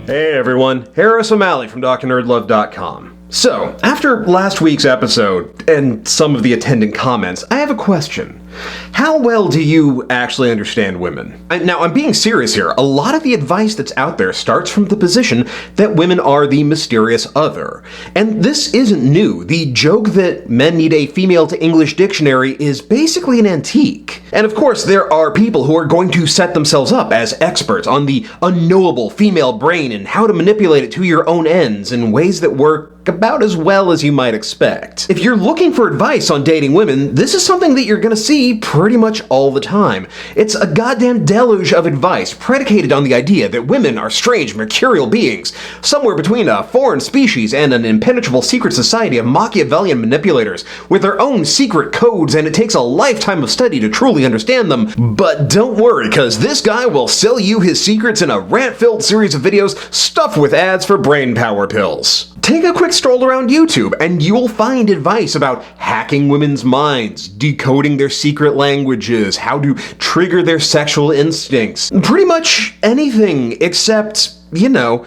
Hey everyone, Harris O'Malley from DrNerdLove.com. So, after last week's episode, and some of the attendant comments, I have a question. How well do you actually understand women? Now, I'm being serious here. A lot of the advice that's out there starts from the position that women are the mysterious other. And this isn't new. The joke that men need a female to English dictionary is basically an antique. And of course, there are people who are going to set themselves up as experts on the unknowable female brain and how to manipulate it to your own ends in ways that work about as well as you might expect. If you're looking for advice on dating women, this is something that you're gonna see pretty much all the time. It's a goddamn deluge of advice predicated on the idea that women are strange, mercurial beings, somewhere between a foreign species and an impenetrable secret society of Machiavellian manipulators with their own secret codes, and it takes a lifetime of study to truly understand them. But don't worry, because this guy will sell you his secrets in a rant-filled series of videos stuffed with ads for brain power pills. Take a quick stroll around YouTube and you'll find advice about hacking women's minds, decoding their secret languages, how to trigger their sexual instincts. Pretty much anything except,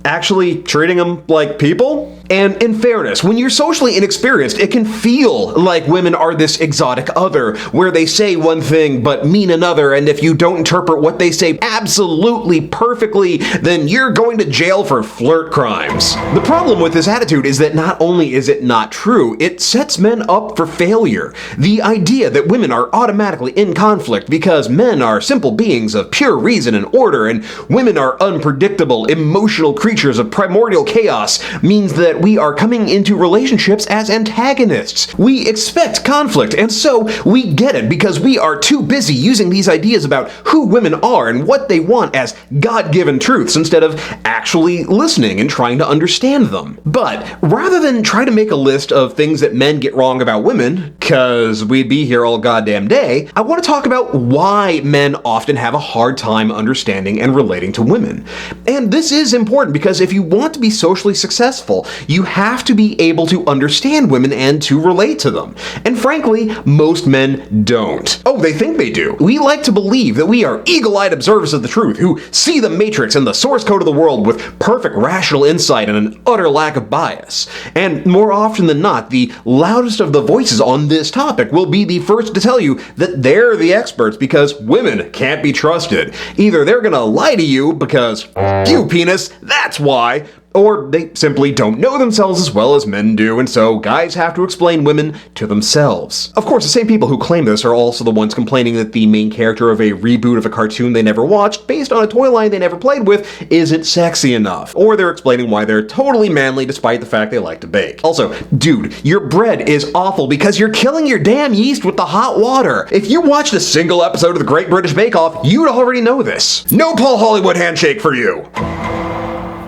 actually treating them like people. And in fairness, when you're socially inexperienced, it can feel like women are this exotic other, where they say one thing but mean another, and if you don't interpret what they say absolutely perfectly, then you're going to jail for flirt crimes. The problem with this attitude is that not only is it not true, it sets men up for failure. The idea that women are automatically in conflict because men are simple beings of pure reason and order, and women are unpredictable, emotional creatures of primordial chaos means that we are coming into relationships as antagonists. We expect conflict, and so we get it because we are too busy using these ideas about who women are and what they want as God-given truths instead of actually listening and trying to understand them. But rather than try to make a list of things that men get wrong about women, cause we'd be here all goddamn day, I want to talk about why men often have a hard time understanding and relating to women. And this is important because if you want to be socially successful, you have to be able to understand women and to relate to them. And frankly, most men don't. Oh, they think they do. We like to believe that we are eagle-eyed observers of the truth who see the matrix and the source code of the world with perfect rational insight and an utter lack of bias. And more often than not, the loudest of the voices on this topic will be the first to tell you that they're the experts because women can't be trusted. Either they're gonna lie to you because, you penis, that's why, or they simply don't know themselves as well as men do, and so guys have to explain women to themselves. Of course, the same people who claim this are also the ones complaining that the main character of a reboot of a cartoon they never watched, based on a toy line they never played with, isn't sexy enough. Or they're explaining why they're totally manly despite the fact they like to bake. Also, dude, your bread is awful because you're killing your damn yeast with the hot water. If you watched a single episode of the Great British Bake Off, you'd already know this. No Paul Hollywood handshake for you.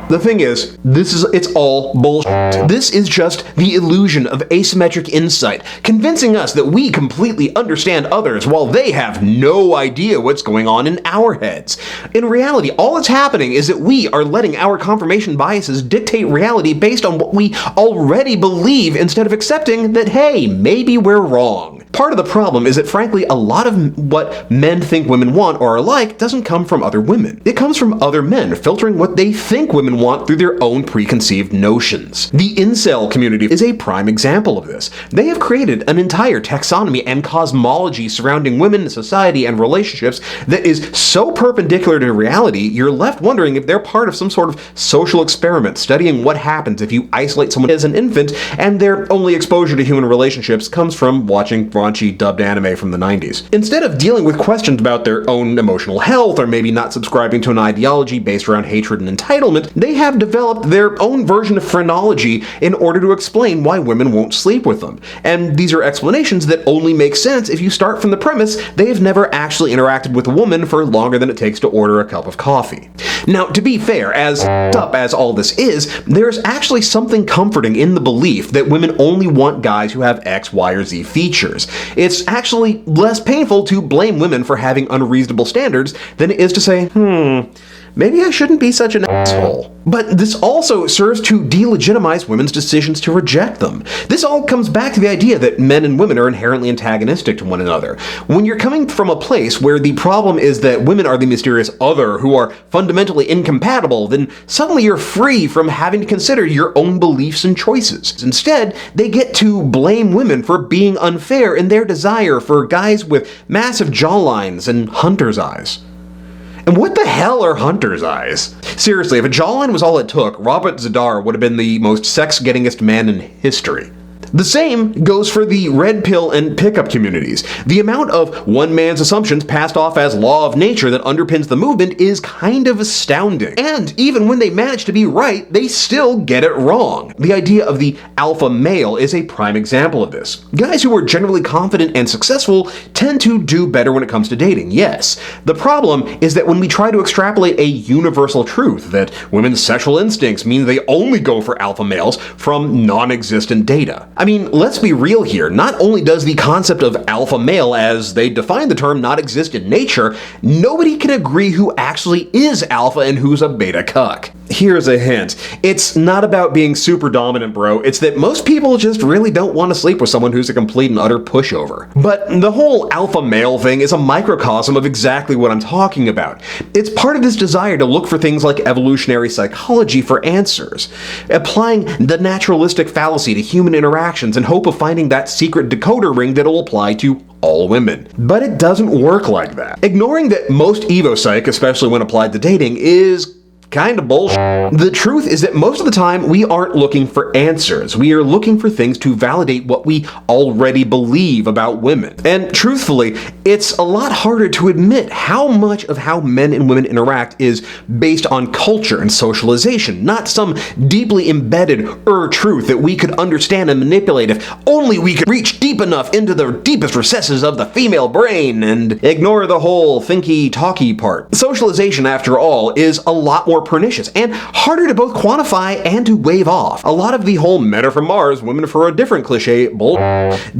The thing is, it's all bullshit. This is just the illusion of asymmetric insight, convincing us that we completely understand others while they have no idea what's going on in our heads. In reality, all that's happening is that we are letting our confirmation biases dictate reality based on what we already believe instead of accepting that, hey, maybe we're wrong. Part of the problem is that, frankly, a lot of what men think women want or are like doesn't come from other women. It comes from other men filtering what they think women want through their own preconceived notions. The incel community is a prime example of this. They have created an entire taxonomy and cosmology surrounding women, society, and relationships that is so perpendicular to reality, you're left wondering if they're part of some sort of social experiment studying what happens if you isolate someone as an infant and their only exposure to human relationships comes from watching raunchy dubbed anime from the 90s. Instead of dealing with questions about their own emotional health or maybe not subscribing to an ideology based around hatred and entitlement, they have developed their own version of phrenology in order to explain why women won't sleep with them. And these are explanations that only make sense if you start from the premise they have never actually interacted with a woman for longer than it takes to order a cup of coffee. Now, to be fair, as up as all this is, there's actually something comforting in the belief that women only want guys who have X, Y, or Z features. It's actually less painful to blame women for having unreasonable standards than it is to say, maybe I shouldn't be such an asshole. But this also serves to delegitimize women's decisions to reject them. This all comes back to the idea that men and women are inherently antagonistic to one another. When you're coming from a place where the problem is that women are the mysterious other who are fundamentally incompatible, then suddenly you're free from having to consider your own beliefs and choices. Instead, they get to blame women for being unfair in their desire for guys with massive jawlines and hunter's eyes. And what the hell are hunter's eyes? Seriously, if a jawline was all it took, Robert Zadar would have been the most sex-gettingest man in history. The same goes for the red pill and pickup communities. The amount of one man's assumptions passed off as law of nature that underpins the movement is kind of astounding. And even when they manage to be right, they still get it wrong. The idea of the alpha male is a prime example of this. Guys who are generally confident and successful tend to do better when it comes to dating, yes. The problem is that when we try to extrapolate a universal truth that women's sexual instincts mean they only go for alpha males from non-existent data. I mean, let's be real here. Not only does the concept of alpha male, as they define the term, not exist in nature, nobody can agree who actually is alpha and who's a beta cuck. Here's a hint. It's not about being super dominant, bro. It's that most people just really don't want to sleep with someone who's a complete and utter pushover. But the whole alpha male thing is a microcosm of exactly what I'm talking about. It's part of this desire to look for things like evolutionary psychology for answers, applying the naturalistic fallacy to human interactions in hope of finding that secret decoder ring that'll apply to all women. But it doesn't work like that. Ignoring that most Evo psych, especially when applied to dating, is kind of bullshit. The truth is that most of the time we aren't looking for answers. We are looking for things to validate what we already believe about women. And truthfully, it's a lot harder to admit how much of how men and women interact is based on culture and socialization, not some deeply embedded truth that we could understand and manipulate if only we could reach deep enough into the deepest recesses of the female brain and ignore the whole thinky-talky part. Socialization, after all, is a lot more pernicious and harder to both quantify and to wave off. A lot of the whole men are from Mars, women for a different cliche bull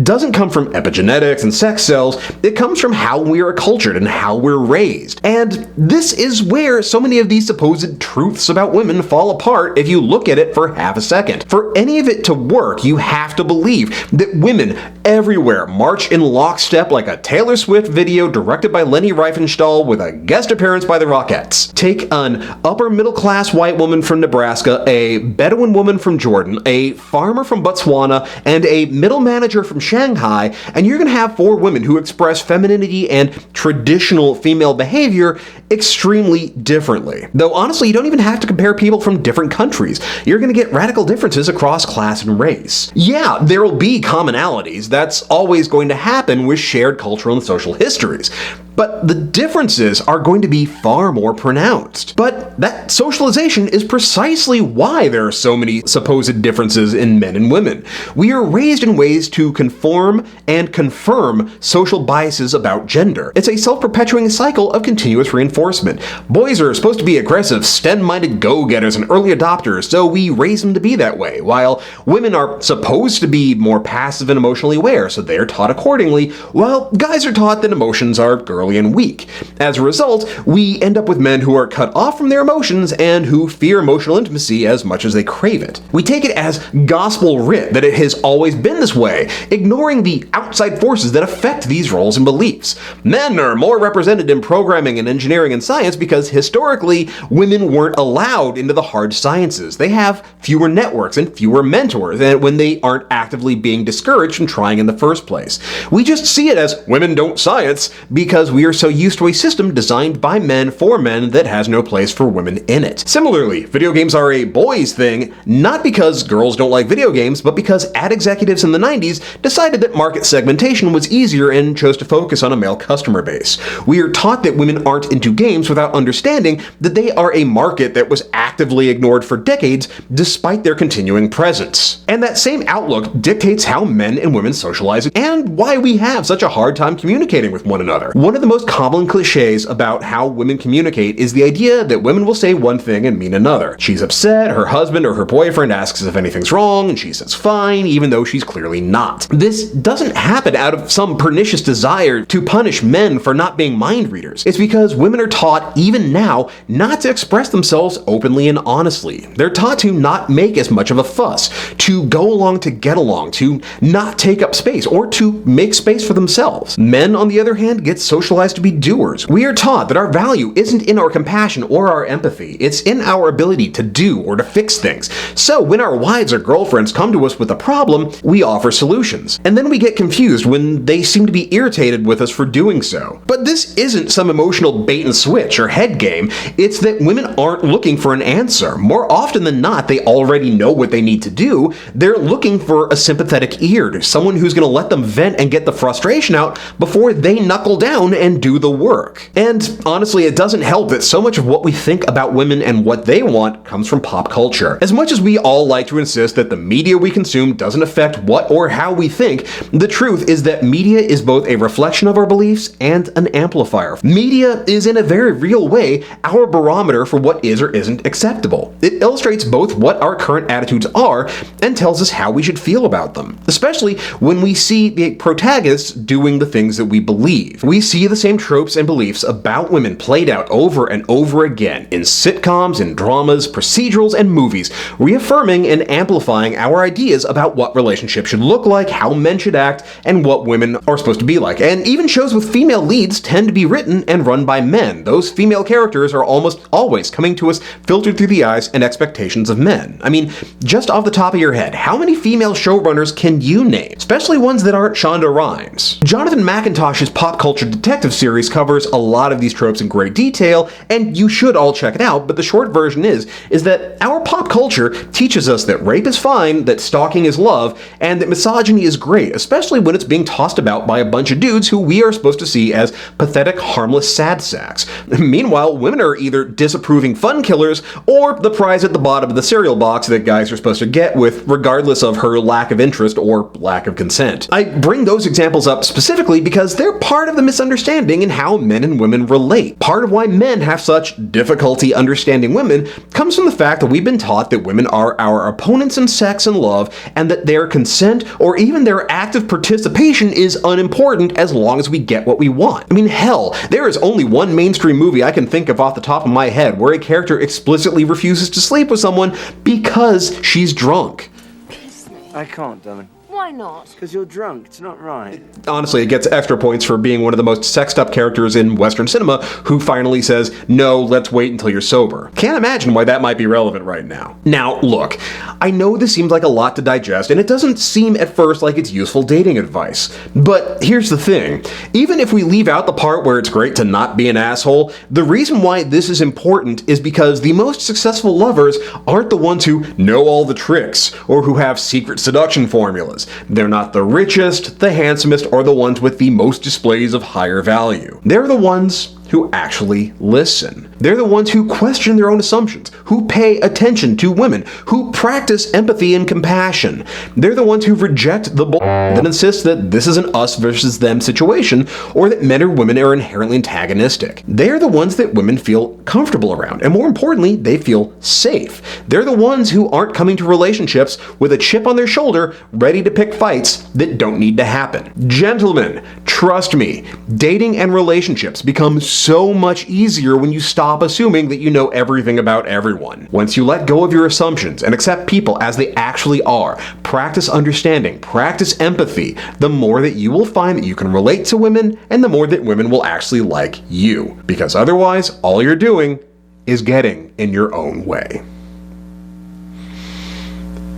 doesn't come from epigenetics and sex cells. It comes from how we are cultured and how we're raised. And this is where so many of these supposed truths about women fall apart if you look at it for half a second. For any of it to work, you have to believe that women everywhere march in lockstep like a Taylor Swift video directed by Leni Riefenstahl with a guest appearance by the Rockettes. Take an upper middle-class white woman from Nebraska, a Bedouin woman from Jordan, a farmer from Botswana, and a middle manager from Shanghai, and you're going to have 4 women who express femininity and traditional female behavior extremely differently. Though honestly, you don't even have to compare people from different countries. You're going to get radical differences across class and race. Yeah, there will be commonalities. That's always going to happen with shared cultural and social histories. But the differences are going to be far more pronounced. But that socialization is precisely why there are so many supposed differences in men and women. We are raised in ways to conform and confirm social biases about gender. It's a self-perpetuating cycle of continuous reinforcement. Boys are supposed to be aggressive, STEM-minded go-getters and early adopters, so we raise them to be that way, while women are supposed to be more passive and emotionally aware, so they're taught accordingly, while guys are taught that emotions are girly and weak. As a result, we end up with men who are cut off from their emotions and who fear emotional intimacy as much as they crave it. We take it as gospel writ that it has always been this way, ignoring the outside forces that affect these roles and beliefs. Men are more represented in programming and engineering and science because historically, women weren't allowed into the hard sciences. They have fewer networks and fewer mentors when they aren't actively being discouraged from trying in the first place. We just see it as women don't science because we are so used to a system designed by men for men that has no place for women in it. Similarly, video games are a boys' thing, not because girls don't like video games, but because ad executives in the 90s decided that market segmentation was easier and chose to focus on a male customer base. We are taught that women aren't into games without understanding that they are a market that was actively ignored for decades despite their continuing presence. And that same outlook dictates how men and women socialize and why we have such a hard time communicating with one another. One of of the most common cliches about how women communicate is the idea that women will say one thing and mean another. She's upset, her husband or her boyfriend asks if anything's wrong, and she says fine, even though she's clearly not. This doesn't happen out of some pernicious desire to punish men for not being mind readers. It's because women are taught, even now, not to express themselves openly and honestly. They're taught to not make as much of a fuss, to go along to get along, to not take up space, or to make space for themselves. Men, on the other hand, get socialized to be doers. We are taught that our value isn't in our compassion or our empathy, it's in our ability to do or to fix things. So when our wives or girlfriends come to us with a problem, we offer solutions. And then we get confused when they seem to be irritated with us for doing so. But this isn't some emotional bait and switch or head game, it's that women aren't looking for an answer. More often than not, they already know what they need to do. They're looking for a sympathetic ear, to someone who's going to let them vent and get the frustration out before they knuckle down and do the work. And honestly, it doesn't help that so much of what we think about women and what they want comes from pop culture. As much as we all like to insist that the media we consume doesn't affect what or how we think, the truth is that media is both a reflection of our beliefs and an amplifier. Media is in a very real way our barometer for what is or isn't acceptable. It illustrates both what our current attitudes are and tells us how we should feel about them, especially when we see the protagonists doing the things that we believe. We see the same tropes and beliefs about women played out over and over again in sitcoms, in dramas, procedurals, and movies, reaffirming and amplifying our ideas about what relationships should look like, how men should act, and what women are supposed to be like. And even shows with female leads tend to be written and run by men. Those female characters are almost always coming to us filtered through the eyes and expectations of men. I mean, just off the top of your head, how many female showrunners can you name? Especially ones that aren't Shonda Rhimes. Jonathan McIntosh's pop culture detective series covers a lot of these tropes in great detail, and you should all check it out, but the short version is that our pop culture teaches us that rape is fine, that stalking is love, and that misogyny is great, especially when it's being tossed about by a bunch of dudes who we are supposed to see as pathetic, harmless sad sacks. Meanwhile, women are either disapproving fun killers or the prize at the bottom of the cereal box that guys are supposed to get with, regardless of her lack of interest or lack of consent. I bring those examples up specifically because they're part of the misunderstanding in how men and women relate. Part of why men have such difficulty understanding women comes from the fact that we've been taught that women are our opponents in sex and love, and that their consent or even their active participation is unimportant as long as we get what we want. I mean, hell, there is only one mainstream movie I can think of off the top of my head where a character explicitly refuses to sleep with someone because she's drunk. Kiss me. I can't, darling. Why not? Because you're drunk. It's not right. Honestly, it gets extra points for being one of the most sexed up characters in Western cinema who finally says, no, let's wait until you're sober. Can't imagine why that might be relevant right now. Now, look, I know this seems like a lot to digest, and it doesn't seem at first like it's useful dating advice. But here's the thing. Even if we leave out the part where it's great to not be an asshole, the reason why this is important is because the most successful lovers aren't the ones who know all the tricks or who have secret seduction formulas. They're not the richest, the handsomest, or the ones with the most displays of higher value. They're the ones who actually listen. They're the ones who question their own assumptions, who pay attention to women, who practice empathy and compassion. They're the ones who reject the bull that insists that this is an us versus them situation, or that men or women are inherently antagonistic. They're the ones that women feel comfortable around, and more importantly, they feel safe. They're the ones who aren't coming to relationships with a chip on their shoulder, ready to pick fights that don't need to happen. Gentlemen, trust me, dating and relationships become so much easier when you stop assuming that you know everything about everyone. Once you let go of your assumptions and accept people as they actually are, practice understanding, practice empathy, the more that you will find that you can relate to women and the more that women will actually like you. Because otherwise, all you're doing is getting in your own way.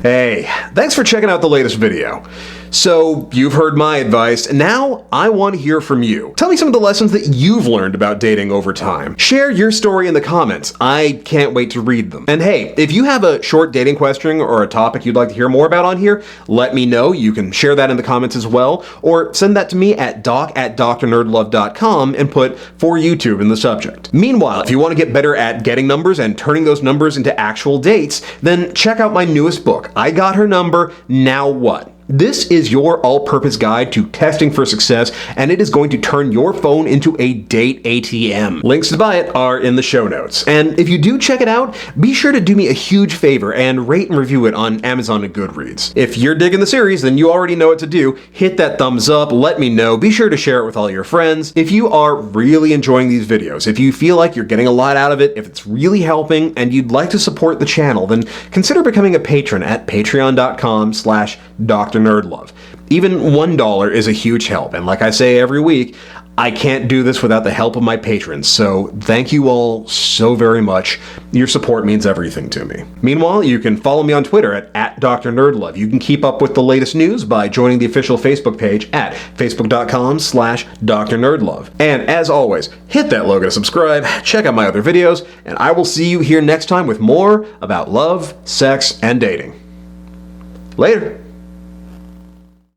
Hey, thanks for checking out the latest video. So, you've heard my advice, and now I want to hear from you. Tell me some of the lessons that you've learned about dating over time. Share your story in the comments. I can't wait to read them. And hey, if you have a short dating question or a topic you'd like to hear more about on here, let me know. You can share that in the comments as well, or send that to me at doc@drnerdlove.com and put "for YouTube" in the subject. Meanwhile, if you want to get better at getting numbers and turning those numbers into actual dates, then check out my newest book, I Got Her Number, Now What? This is your all-purpose guide to testing for success, and it is going to turn your phone into a date ATM. Links to buy it are in the show notes. And if you do check it out, be sure to do me a huge favor and rate and review it on Amazon and Goodreads. If you're digging the series, then you already know what to do. Hit that thumbs up, let me know, be sure to share it with all your friends. If you are really enjoying these videos, if you feel like you're getting a lot out of it, if it's really helping, and you'd like to support the channel, then consider becoming a patron at patreon.com/DrNerdLove. Even $1 is a huge help, and like I say every week, I can't do this without the help of my patrons, so thank you all so very much. Your support means everything to me. Meanwhile, you can follow me on Twitter at DrNerdLove. You can keep up with the latest news by joining the official Facebook page at facebook.com/DrNerdLove. And as always, hit that logo to subscribe, check out my other videos, and I will see you here next time with more about love, sex, and dating. Later.